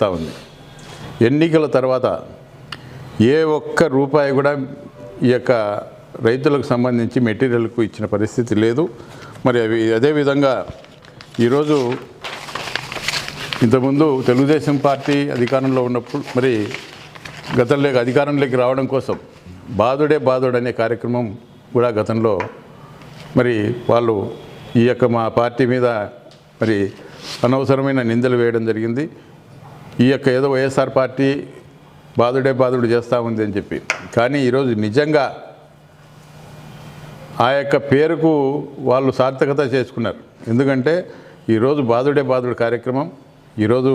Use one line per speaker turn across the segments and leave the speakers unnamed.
చేస్తూ ఉంది. ఎన్నికల తర్వాత ఏ ఒక్క రూపాయి కూడా ఈ యొక్క రైతులకు సంబంధించి మెటీరియల్కు ఇచ్చిన పరిస్థితి లేదు. మరి అదేవిధంగా ఈరోజు ఇంతకుముందు తెలుగుదేశం పార్టీ అధికారంలో ఉన్నప్పుడు మరి గతంలో అధికారంలోకి రావడం కోసం బాదుడే బాదుడు అనే కార్యక్రమం కూడా గతంలో మరి వాళ్ళు ఈ యొక్క మా పార్టీ మీద మరి అనవసరమైన నిందలు వేయడం జరిగింది. ఈ యొక్క ఏదో వైఎస్ఆర్ పార్టీ బాదుడే బాదుడు చేస్తూ ఉంది అని చెప్పి. కానీ ఈరోజు నిజంగా ఆ యొక్క పేరుకు వాళ్ళు సార్థకత చేసుకున్నారు. ఎందుకంటే ఈరోజు బాదుడే బాదుడు కార్యక్రమం ఈరోజు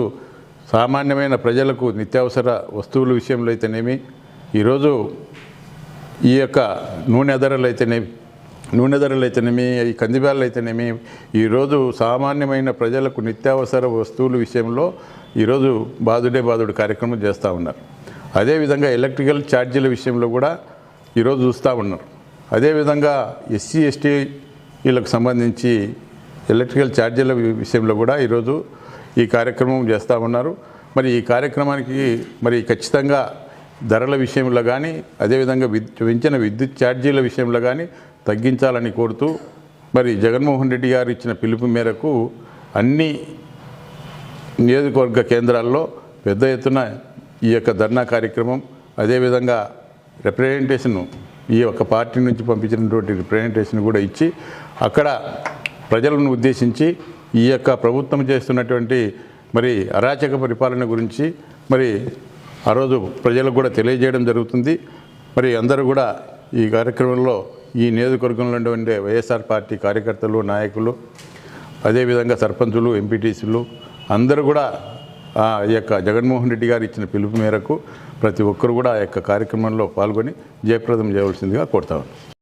సామాన్యమైన ప్రజలకు నిత్యావసర వస్తువుల విషయంలో అయితేనేమి, ఈరోజు ఈ యొక్క నూనె ధరలు అయితేనేమి, ఈ కందిబ్యాలు అయితేనేమి, ఈరోజు సామాన్యమైన ప్రజలకు నిత్యావసర వస్తువుల విషయంలో ఈరోజు బాదుడే బాదుడు కార్యక్రమం చేస్తూ ఉన్నారు. అదేవిధంగా ఎలక్ట్రికల్ ఛార్జీల విషయంలో కూడా ఈరోజు చూస్తూ ఉన్నారు. అదేవిధంగా ఎస్సీ ఎస్టీ వీళ్ళకు సంబంధించి ఎలక్ట్రికల్ ఛార్జీల విషయంలో కూడా ఈరోజు ఈ కార్యక్రమం చేస్తూ ఉన్నారు. మరి ఈ కార్యక్రమానికి మరి ఖచ్చితంగా ధరల విషయంలో కానీ అదేవిధంగా పెంచిన విద్యుత్ ఛార్జీల విషయంలో కానీ తగ్గించాలని కోరుతూ మరి జగన్మోహన్ రెడ్డి గారు ఇచ్చిన పిలుపు మేరకు అన్ని నియోజకవర్గ కేంద్రాల్లో పెద్ద ఎత్తున ఈ యొక్క ధర్నా కార్యక్రమం, అదేవిధంగా రిప్రజెంటేషన్ ఈ యొక్క పార్టీ నుంచి పంపించినటువంటి రిప్రజెంటేషన్ కూడా ఇచ్చి అక్కడ ప్రజలను ఉద్దేశించి ఈ యొక్క ప్రభుత్వం చేస్తున్నటువంటి మరి అరాచక పరిపాలన గురించి మరి ఆ రోజు ప్రజలకు కూడా తెలియజేయడం జరుగుతుంది. మరి అందరూ కూడా ఈ కార్యక్రమంలో ఈ నియోజకవర్గంలో ఉండే వైఎస్ఆర్ పార్టీ కార్యకర్తలు, నాయకులు, అదేవిధంగా సర్పంచులు, ఎంపీటీసీలు అందరూ కూడా ఈ యొక్క జగన్మోహన్ రెడ్డి గారు ఇచ్చిన పిలుపు మేరకు ప్రతి ఒక్కరు కూడా ఆ యొక్క కార్యక్రమంలో పాల్గొని జయప్రదం చేయవలసిందిగా కోరుతాను.